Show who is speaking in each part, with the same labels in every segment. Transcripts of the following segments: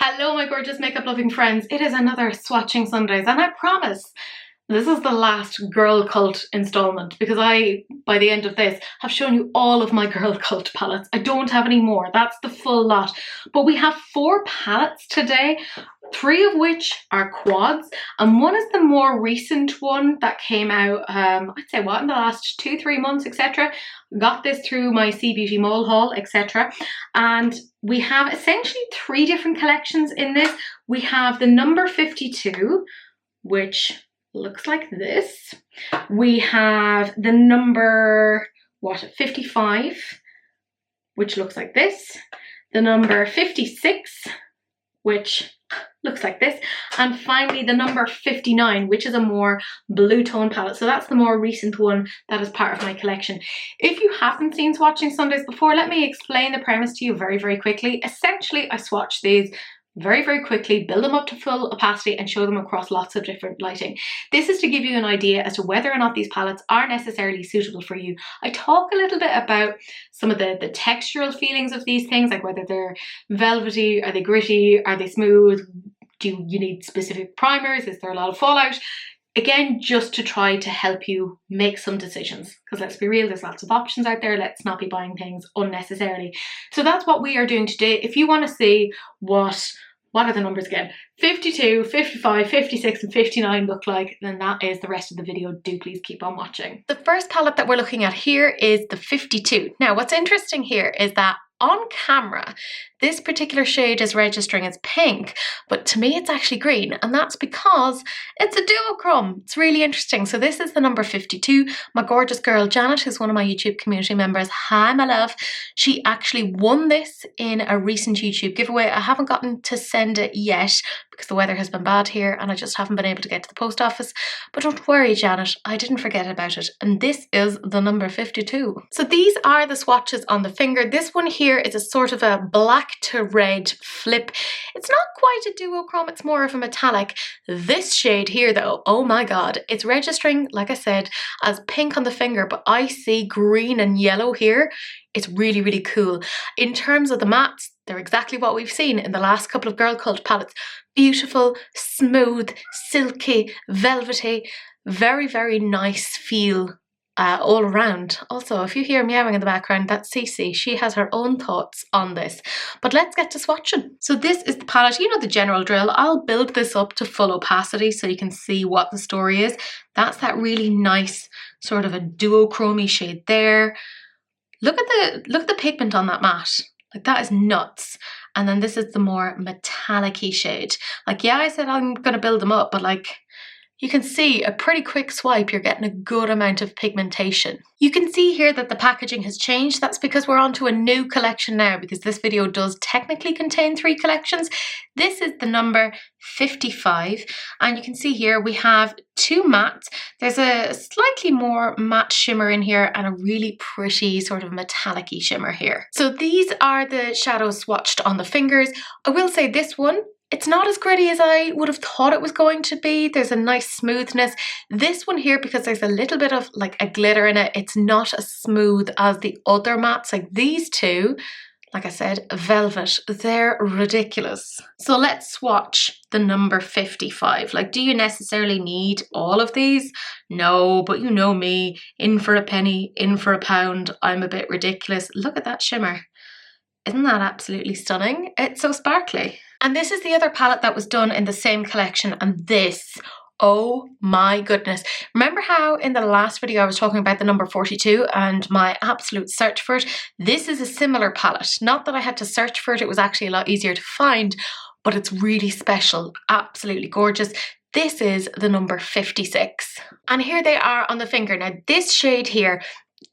Speaker 1: Hello my gorgeous makeup loving friends, it is another Swatching Sundays and I promise this is the last Girlcult installment because by the end of this, have shown you all of my Girlcult palettes. I don't have any more, that's the full lot. But we have 4 palettes today, 3 of which are quads and one is the more recent one that came out, I'd say in the last 2-3 months, etc. Got this through my C Beauty Mall haul, etc. And we have essentially 3 different collections in this. We have the number 52, which looks like this. We have the number 55, which looks like this. The number 56, which looks like this, and finally the number 59, which is a more blue tone palette. So that's the more recent one that is part of my collection. If you haven't seen Swatching Sundays before, let me explain the premise to you very quickly. Essentially, I swatch these very quickly, build them up to full opacity and show them across lots of different lighting. This is to give you an idea as to whether or not these palettes are necessarily suitable for you. I talk a little bit about some of the textural feelings of these things, like whether they're velvety, are they gritty, are they smooth, do you need specific primers, is there a lot of fallout? Again, just to try to help you make some decisions, because let's be real, there's lots of options out there. Let's not be buying things unnecessarily. So that's what we are doing today. If you want to see what are the numbers again? 52, 55, 56 and 59 look like, then that is the rest of the video. Do please keep on watching. The first palette that we're looking at here is the 52. Now what's interesting here is that on camera, this particular shade is registering as pink, but to me it's actually green, and that's because it's a duochrome. It's really interesting. So this is the number 52. My gorgeous girl Janet, who's one of my YouTube community members, hi my love, she actually won this in a recent YouTube giveaway. I haven't gotten to send it yet because the weather has been bad here and I just haven't been able to get to the post office, but don't worry Janet, I didn't forget about it, and this is the number 52. So these are the swatches on the finger. This one here is a sort of a black to red flip. It's not quite a duochrome, it's more of a metallic. This shade here though, oh my god, it's registering, like I said, as pink on the finger, but I see green and yellow here. It's really cool. In terms of the mattes, they're exactly what we've seen in the last couple of Girlcult palettes. Beautiful, smooth, silky, velvety, very nice feel all around. Also, if you hear meowing in the background, that's Ceci. She has her own thoughts on this. But let's get to swatching. So this is the palette. You know the general drill. I'll build this up to full opacity so you can see what the story is. That's that really nice sort of a duochrome shade there. Look at the pigment on that matte. Like, that is nuts. And then this is the more metallic-y shade. Like, yeah, I said I'm gonna build them up, but like, you can see a pretty quick swipe, you're getting a good amount of pigmentation. You can see here that the packaging has changed. That's because we're onto a new collection now, because this video does technically contain 3 collections. This is the number 55, and you can see here we have 2 mattes. There's a slightly more matte shimmer in here and a really pretty sort of metallic-y shimmer here. So these are the shadows swatched on the fingers. I will say this one, it's not as gritty as I would have thought it was going to be. There's a nice smoothness. This one here, because there's a little bit of like a glitter in it, it's not as smooth as the other mattes. Like these 2, like I said, velvet, they're ridiculous. So let's swatch the number 55. Like, do you necessarily need all of these? No, but you know me, in for a penny, in for a pound. I'm a bit ridiculous. Look at that shimmer. Isn't that absolutely stunning? It's so sparkly. And this is the other palette that was done in the same collection, and this, oh my goodness. Remember how in the last video I was talking about the number 42 and my absolute search for it? This is a similar palette. Not that I had to search for it, it was actually a lot easier to find, but it's really special, absolutely gorgeous. This is the number 56. And here they are on the finger. Now this shade here,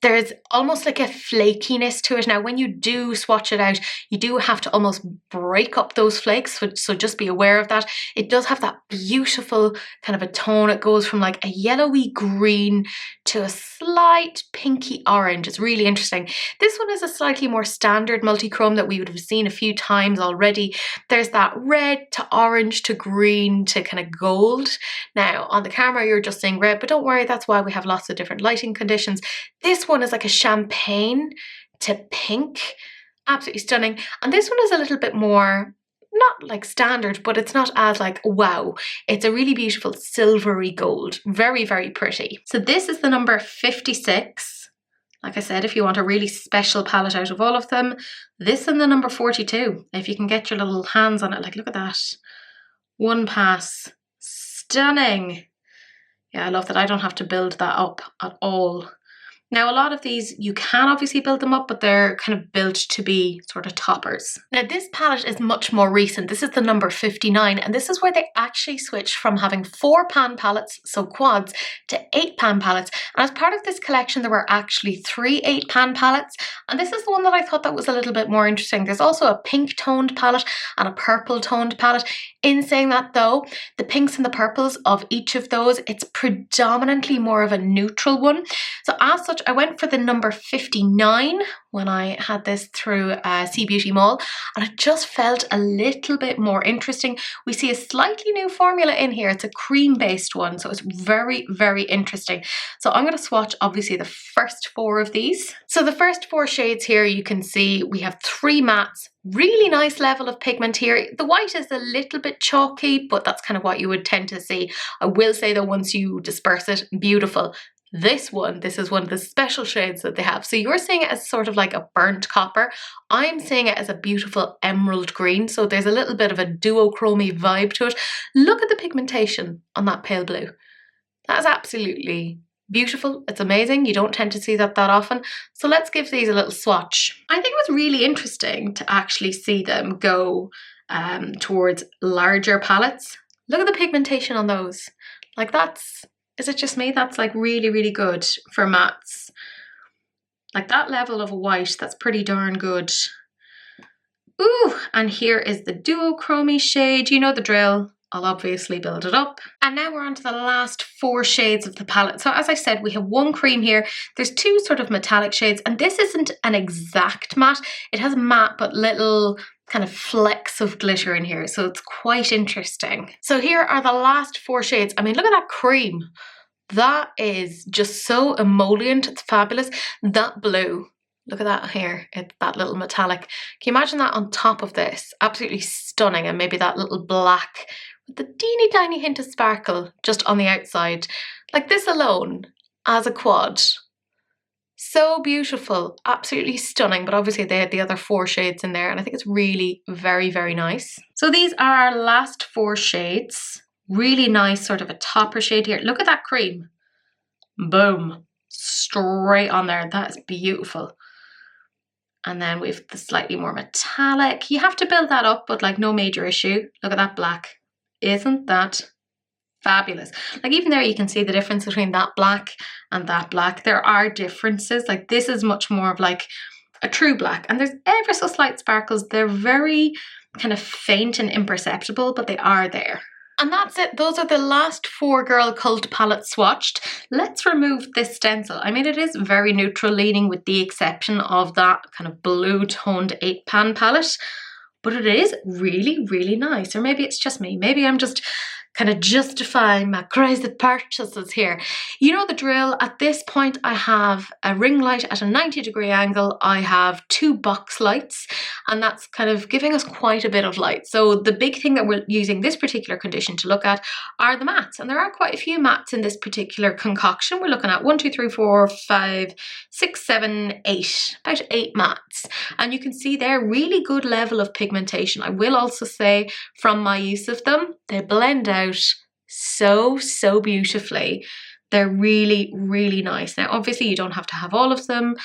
Speaker 1: there's almost like a flakiness to it. Now when you do swatch it out, you do have to almost break up those flakes, so just be aware of that. It does have that beautiful kind of a tone. It goes from like a yellowy green to a slight pinky orange. It's really interesting. This one is a slightly more standard multichrome that we would have seen a few times already. There's that red to orange to green to kind of gold. Now on the camera you're just seeing red, but don't worry, that's why we have lots of different lighting conditions. This one is like a champagne to pink, absolutely stunning. And this one is a little bit more, not like standard, but it's not as like, wow. It's a really beautiful silvery gold. Very, very pretty. So this is the number 56. Like I said, if you want a really special palette out of all of them, this and the number 42. If you can get your little hands on it, like look at that. One pass. Stunning. Yeah, I love that I don't have to build that up at all. Now, a lot of these, you can obviously build them up, but they're kind of built to be sort of toppers. Now, this palette is much more recent. This is the number 59, and this is where they actually switched from having 4 pan palettes, so quads, to 8 pan palettes. And as part of this collection, there were actually 3 8-pan palettes, and this is the one that I thought that was a little bit more interesting. There's also a pink toned palette and a purple toned palette. In saying that though, the pinks and the purples of each of those, it's predominantly more of a neutral one. So as such, I went for the number 59 when I had this through Sea Beauty Mall, and it just felt a little bit more interesting. We see a slightly new formula in here. It's a cream-based one, so it's very, very interesting. So I'm going to swatch, obviously, the first 4 of these. So the first 4 shades here, you can see we have 3 mattes. Really nice level of pigment here. The white is a little bit chalky, but that's kind of what you would tend to see. I will say though, once you disperse it, beautiful. This is one of the special shades that they have. So you're seeing it as sort of like a burnt copper. I'm seeing it as a beautiful emerald green. So there's a little bit of a duochrome vibe to it. Look at the pigmentation on that pale blue. That is absolutely beautiful. It's amazing. You don't tend to see that often. So let's give these a little swatch. I think it was really interesting to actually see them go towards larger palettes. Look at the pigmentation on those. Like is it just me? That's like really, really good for mattes. Like that level of a white, that's pretty darn good. Ooh, and here is the duochrome shade. You know the drill. I'll obviously build it up. And now we're on to the last 4 shades of the palette. So as I said, we have 1 cream here. There's 2 sort of metallic shades, and this isn't an exact matte. It has matte, but little kind of flecks of glitter in here. So it's quite interesting. So here are the last 4 shades. I mean, look at that cream. That is just so emollient. It's fabulous. That blue. Look at that here, it's that little metallic. Can you imagine that on top of this? Absolutely stunning. And maybe that little black with the teeny tiny hint of sparkle just on the outside. Like this alone as a quad. So beautiful, absolutely stunning. But obviously they had the other 4 shades in there, and I think it's really very, very nice. So these are our last 4 shades. Really nice sort of a topper shade here. Look at that cream. Boom. Straight on there. That is beautiful. And then we've the slightly more metallic. You have to build that up, but like no major issue. Look at that black. Isn't that fabulous? Like even there you can see the difference between that black and that black. There are differences. Like this is much more of like a true black, and there's ever so slight sparkles. They're very kind of faint and imperceptible, but they are there. And that's it. Those are the last 4 Girlcult palettes swatched. Let's remove this stencil. I mean, it is very neutral leaning with the exception of that kind of blue toned 8-pan palette, but it is really, really nice. Or maybe it's just me. Maybe I'm just kind of justifying my crazy purchases here. You know the drill. At this point, I have a ring light at a 90-degree angle. I have 2 box lights, and that's kind of giving us quite a bit of light. So the big thing that we're using this particular condition to look at are the mattes, and there are quite a few mattes in this particular concoction. We're looking at 1, 2, 3, 4, 5, 6, 7, 8, about 8 mattes, and you can see there really good level of pigmentation. I will also say from my use of them, they blend out so beautifully. They're really, really nice. Now obviously you don't have to have all of them.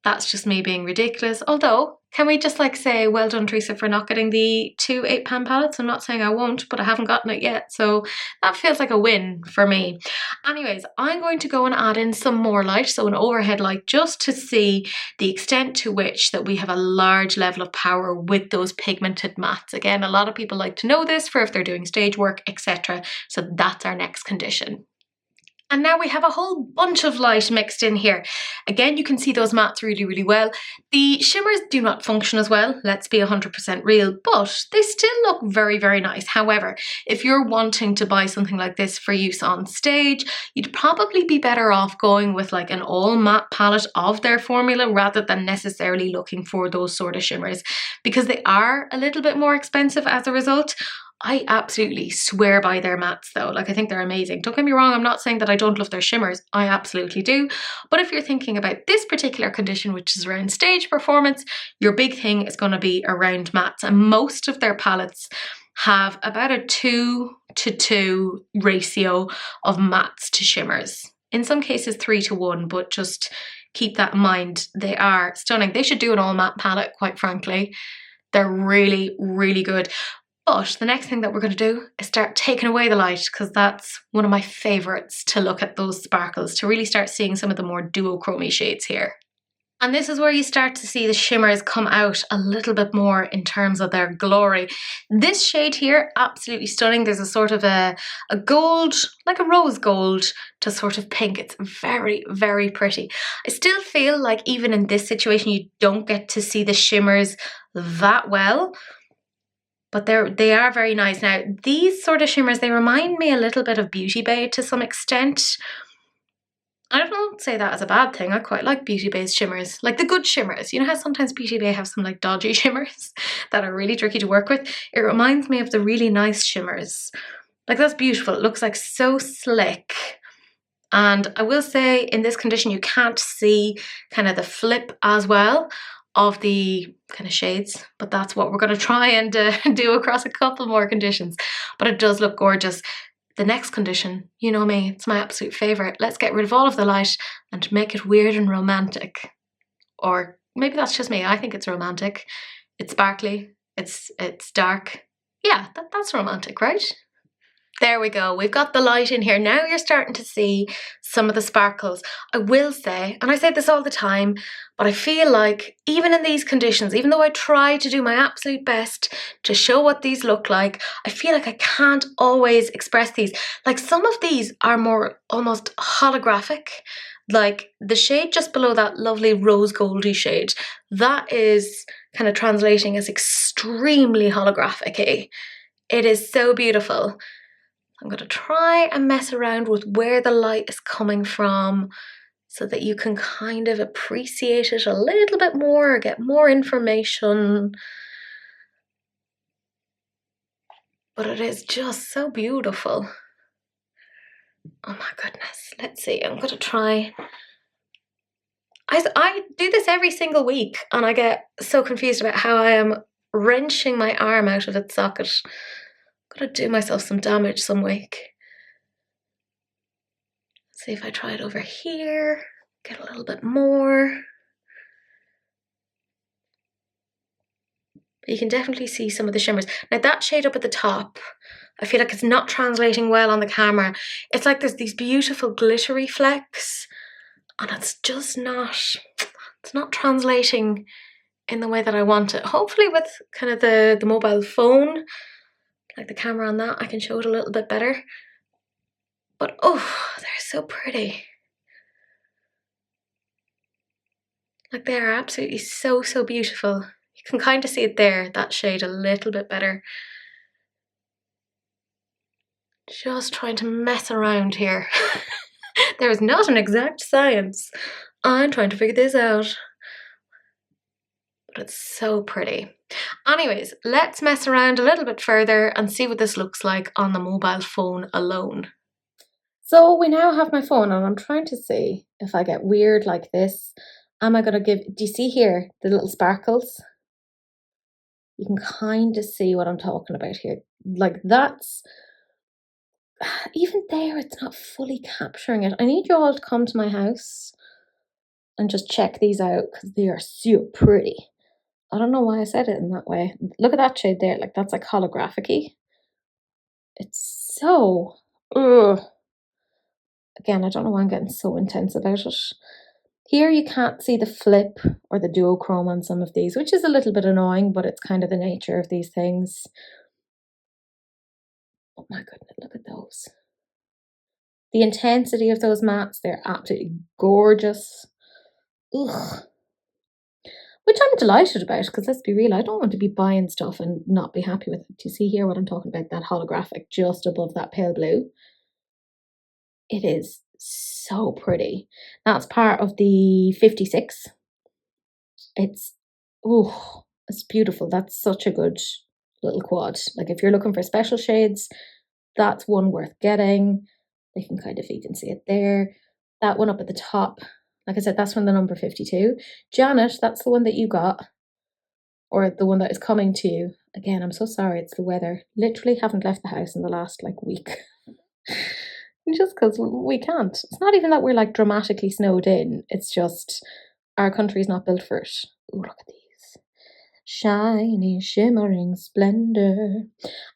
Speaker 1: That's just me being ridiculous. Although, can we just like say, well done Teresa for not getting the 2 8-pan palettes? I'm not saying I won't, but I haven't gotten it yet. So that feels like a win for me. Anyways, I'm going to go and add in some more light, so an overhead light, just to see the extent to which that we have a large level of power with those pigmented mattes. Again, a lot of people like to know this for if they're doing stage work, etc. So that's our next condition. And now we have a whole bunch of light mixed in here. Again, you can see those mattes really, really well. The shimmers do not function as well, let's be 100% real, but they still look very, very nice. However, if you're wanting to buy something like this for use on stage, you'd probably be better off going with like an all matte palette of their formula rather than necessarily looking for those sort of shimmers, because they are a little bit more expensive as a result. I absolutely swear by their mattes though. Like, I think they're amazing. Don't get me wrong, I'm not saying that I don't love their shimmers. I absolutely do. But if you're thinking about this particular condition, which is around stage performance, your big thing is going to be around mattes. And most of their palettes have about a 2:2 ratio of mattes to shimmers. In some cases 3:1, but just keep that in mind. They are stunning. They should do an all matte palette, quite frankly. They're really, really good. But the next thing that we're going to do is start taking away the light, because that's one of my favourites, to look at those sparkles, to really start seeing some of the more duochrome shades here. And this is where you start to see the shimmers come out a little bit more in terms of their glory. This shade here, absolutely stunning. There's a sort of a gold, like a rose gold to sort of pink. It's very, very pretty. I still feel like even in this situation, you don't get to see the shimmers that well, but they are very nice. Now, these sort of shimmers, they remind me a little bit of Beauty Bay to some extent. I don't say that as a bad thing. I quite like Beauty Bay's shimmers, like the good shimmers. You know how sometimes Beauty Bay have some like dodgy shimmers that are really tricky to work with? It reminds me of the really nice shimmers. Like, that's beautiful. It looks like so slick. And I will say, in this condition, you can't see kind of the flip as well of the kind of shades, but that's what we're going to try and do across a couple more conditions. But it does look gorgeous. The next condition, you know me, it's my absolute favourite. Let's get rid of all of the light and make it weird and romantic. Or maybe that's just me. I think it's romantic. It's sparkly. It's dark. Yeah, that's romantic, right? There we go, we've got the light in here. Now you're starting to see some of the sparkles. I will say, and I say this all the time, but I feel like even in these conditions, even though I try to do my absolute best to show what these look like, I feel like I can't always express these. Like, some of these are more almost holographic. Like the shade just below that lovely rose goldy shade, that is kind of translating as extremely holographic-y. It is so beautiful. I'm going to try and mess around with where the light is coming from so that you can kind of appreciate it a little bit more, get more information. But it is just so beautiful. Oh my goodness. Let's see, I'm going to try. I do this every single week and I get so confused about how I am wrenching my arm out of its socket. Gonna do myself some damage some week. See if I try it over here, get a little bit more. But you can definitely see some of the shimmers. Now, that shade up at the top, I feel like it's not translating well on the camera. It's like there's these beautiful glittery flecks and it's just not, it's not translating in the way that I want it. Hopefully with kind of the mobile phone, like the camera on that, I can show it a little bit better. But oh, they're so pretty. Like, they are absolutely so, so beautiful. You can kind of see it there, that shade a little bit better. Just trying to mess around here. There is not an exact science. I'm trying to figure this out. But it's so pretty. Anyways, let's mess around a little bit further and see what this looks like on the mobile phone alone. So we now have my phone and I'm trying to see if I get weird like this. Am I going to give, do you see here the little sparkles? You can kind of see what I'm talking about here. Like, that's, even there, it's not fully capturing it. I need you all to come to my house and just check these out because they are so pretty. I don't know why I said it in that way. Look at that shade there. Like, that's like holographic-y. It's so, ugh. Again, I don't know why I'm getting so intense about it. Here you can't see the flip or the duochrome on some of these, which is a little bit annoying, but it's kind of the nature of these things. Oh my goodness, look at those. The intensity of those mattes, they're absolutely gorgeous. Ugh. Which I'm delighted about, because let's be real, I don't want to be buying stuff and not be happy with it. Do you see here what I'm talking about? That holographic just above that pale blue. It is so pretty. That's part of the 56. It's beautiful. That's such a good little quad. Like if you're looking for special shades, that's one worth getting. You can see it there. That one up at the top, like I said, that's from the number 52. Janet, that's the one that you got, or the one that is coming to you. Again, I'm so sorry, it's the weather. Literally haven't left the house in the last week. Just because we can't. It's not even that we're dramatically snowed in. It's just our country's not built for it. Ooh, look at these. Shiny, shimmering splendor.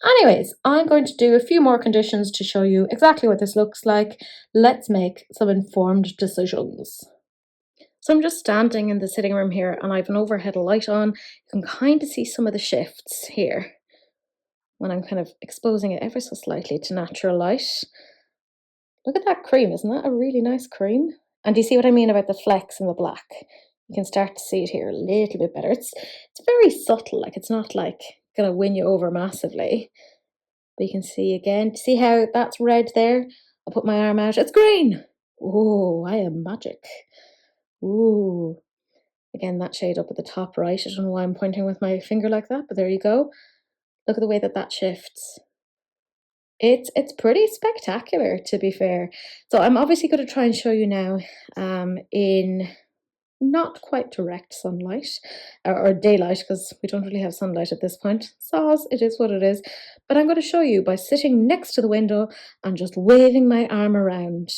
Speaker 1: Anyways, I'm going to do a few more conditions to show you exactly what this looks like. Let's make some informed decisions. So I'm just standing in the sitting room here and I have an overhead light on. You can kind of see some of the shifts here when I'm kind of exposing it ever so slightly to natural light. Look at that cream, isn't that a really nice cream? And do you see what I mean about the flecks in the black? You can start to see it here a little bit better. It's very subtle, it's not gonna win you over massively. But you can see again, see how that's red there? I'll put my arm out, it's green! Oh, I am magic. Ooh. Again, that shade up at the top right. I don't know why I'm pointing with my finger like that, but there you go. Look at the way that shifts. It's pretty spectacular, to be fair. So I'm obviously going to try and show you now in not quite direct sunlight or daylight, because we don't really have sunlight at this point. So it is what it is. But I'm going to show you by sitting next to the window and just waving my arm around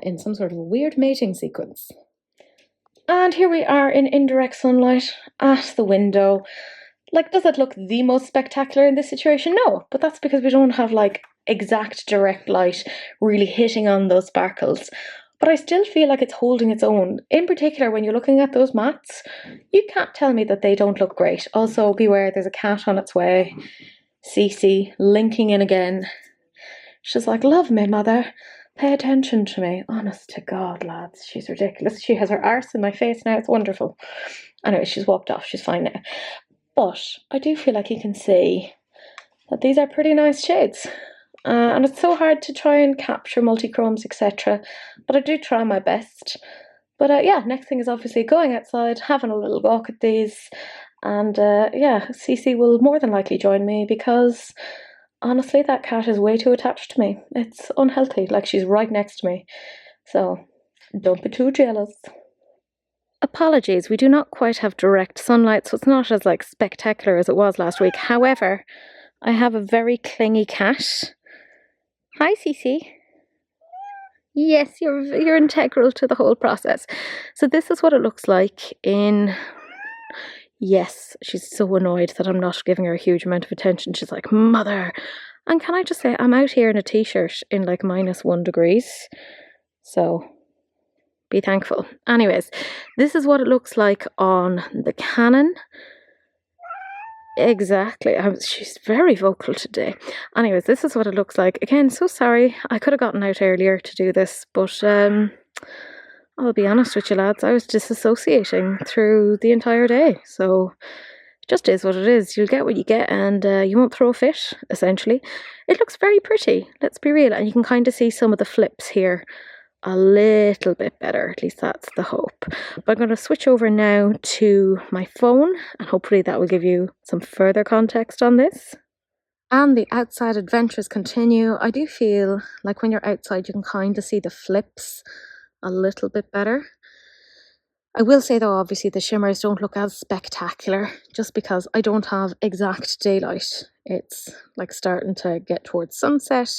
Speaker 1: in some sort of weird mating sequence. And here we are in indirect sunlight at the window. Does it look the most spectacular in this situation? No, but that's because we don't have exact direct light really hitting on those sparkles. But I still feel like it's holding its own. In particular, when you're looking at those mattes, you can't tell me that they don't look great. Also, beware, there's a cat on its way. Ceci, linking in again. She's like, love me, mother. Pay attention to me. Honest to God, lads, she's ridiculous. She has her arse in my face now. It's wonderful. Anyway, she's walked off. She's fine now. But I do feel like you can see that these are pretty nice shades. And it's so hard to try and capture multichromes, etc. But I do try my best. But yeah, next thing is obviously going outside, having a little walk at these. And yeah, Ceci will more than likely join me because honestly, that cat is way too attached to me. It's unhealthy, she's right next to me. So don't be too jealous. Apologies, we do not quite have direct sunlight, so it's not as spectacular as it was last week. However, I have a very clingy cat. Hi, Ceci. Yes, you're integral to the whole process. So this is what it looks like in... Yes, she's so annoyed that I'm not giving her a huge amount of attention. She's like, mother. And can I just say, I'm out here in a t-shirt in -1 degrees. So... be thankful. Anyways, this is what it looks like on the Canon. Exactly. She's very vocal today. Anyways, this is what it looks like. Again, so sorry. I could have gotten out earlier to do this, but I'll be honest with you, lads. I was disassociating through the entire day. So it just is what it is. You'll get what you get and you won't throw a fit, essentially. It looks very pretty. Let's be real. And you can kind of see some of the flips here a little bit better, at least that's the hope. But I'm going to switch over now to my phone and hopefully that will give you some further context on this. And the outside adventures continue. I do feel like when you're outside you can kind of see the flips a little bit better. I will say though, obviously the shimmers don't look as spectacular just because I don't have exact daylight. It's starting to get towards sunset.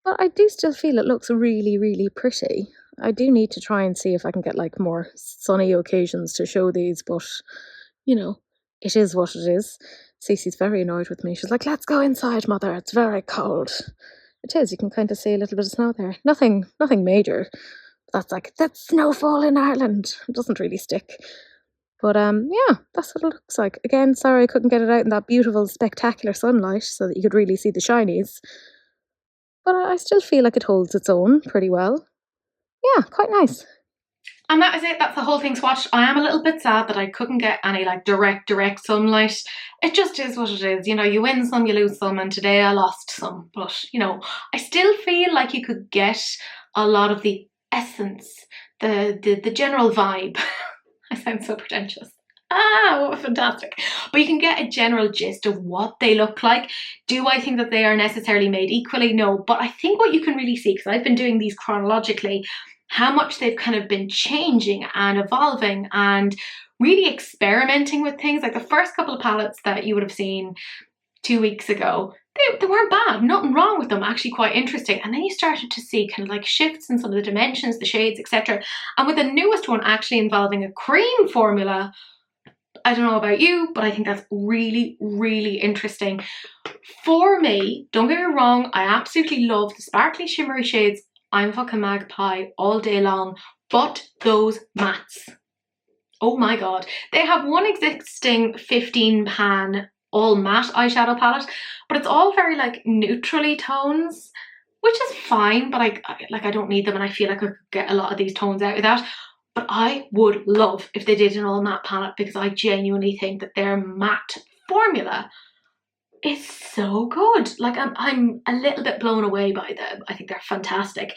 Speaker 1: But I do still feel it looks really, really pretty. I do need to try and see if I can get more sunny occasions to show these, but, you know, it is what it is. Ceci's very annoyed with me. She's like, let's go inside, mother. It's very cold. It is. You can kind of see a little bit of snow there. Nothing major. That's that's snowfall in Ireland. It doesn't really stick. But yeah, that's what it looks like. Again, sorry I couldn't get it out in that beautiful, spectacular sunlight so that you could really see the shinies.
Speaker 2: but I still feel like it holds its own pretty well. Yeah, quite nice.
Speaker 1: And that is it, that's the whole thing swatched. I am a little bit sad that I couldn't get any like direct sunlight. It just is what it is, you know, you win some, you lose some, and today I lost some. But, you know, I still feel like you could get a lot of the essence, the general vibe. I sound so pretentious. Ah, what fantastic. But you can get a general gist of what they look like. Do I think that they are necessarily made equally? No, but I think what you can really see, because I've been doing these chronologically, how much they've kind of been changing and evolving and really experimenting with things. Like the first couple of palettes that you would have seen 2 weeks ago, they weren't bad, nothing wrong with them, actually quite interesting. And then you started to see kind of like shifts in some of the dimensions, the shades, etc. And with the newest one actually involving a cream formula, I don't know about you, but I think that's really, really interesting. For me, don't get me wrong, I absolutely love the sparkly shimmery shades. I'm fucking magpie all day long, but those mattes, oh my god. They have one existing 15 pan all matte eyeshadow palette, but it's all very like neutrally tones, which is fine, but I don't need them, and I feel like I could get a lot of these tones out of that. But I would love if they did an all matte palette, because I genuinely think that their matte formula is so good. Like I'm a little bit blown away by them. I think they're fantastic.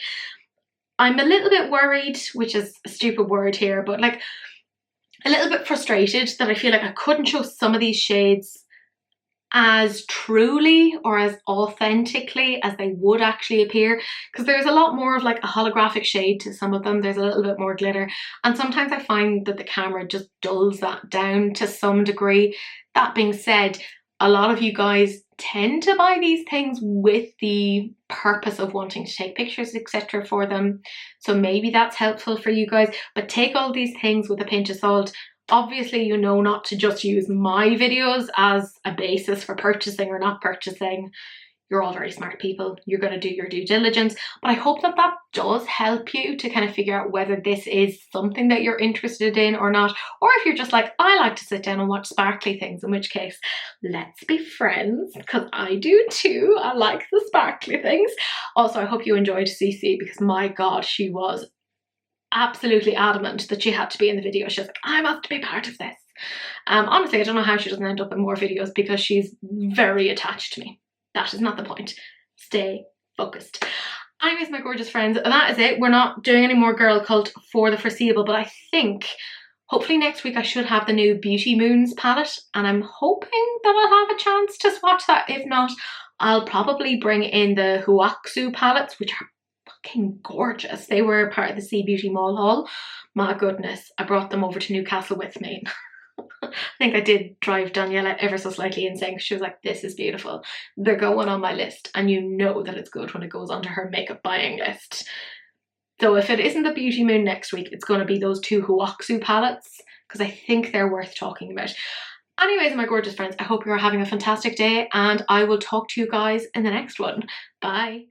Speaker 1: I'm a little bit worried, which is a stupid word here, but like a little bit frustrated that I feel like I couldn't show some of these shades as truly or as authentically as they would actually appear, because there's a lot more of like a holographic shade to some of them. There's a little bit more glitter, and sometimes I find that the camera just dulls that down to some degree. That being said, a lot of you guys tend to buy these things with the purpose of wanting to take pictures, etc. for them, so maybe that's helpful for you guys. But take all these things with a pinch of salt. Obviously, you know not to just use my videos as a basis for purchasing or not purchasing. You're all very smart people. You're going to do your due diligence. But I hope that that does help you to kind of figure out whether this is something that you're interested in or not. Or if you're just like, I like to sit down and watch sparkly things, in which case, let's be friends, because I do too. I like the sparkly things. Also, I hope you enjoyed Ceci, because my God, she was absolutely adamant that she had to be in the video. She was like, I must be part of this. Honestly, I don't know how she doesn't end up in more videos, because she's very attached to me. That is not the point. Stay focused. Anyways, my gorgeous friends, that is it. We're not doing any more Girlcult for the foreseeable, but I think hopefully next week I should have the new Beauty Moons palette, and I'm hoping that I'll have a chance to swatch that. If not, I'll probably bring in the Huaxu palettes, which are fucking gorgeous. They were part of the Sea Beauty Mall haul. My goodness, I brought them over to Newcastle with me. I think I did drive Daniela ever so slightly insane. She was like, this is beautiful. They're going on my list, and you know that it's good when it goes onto her makeup buying list. So if it isn't the Beauty Moon next week, it's going to be those two Huaxu palettes, because I think they're worth talking about. Anyways, my gorgeous friends, I hope you're having a fantastic day, and I will talk to you guys in the next one. Bye.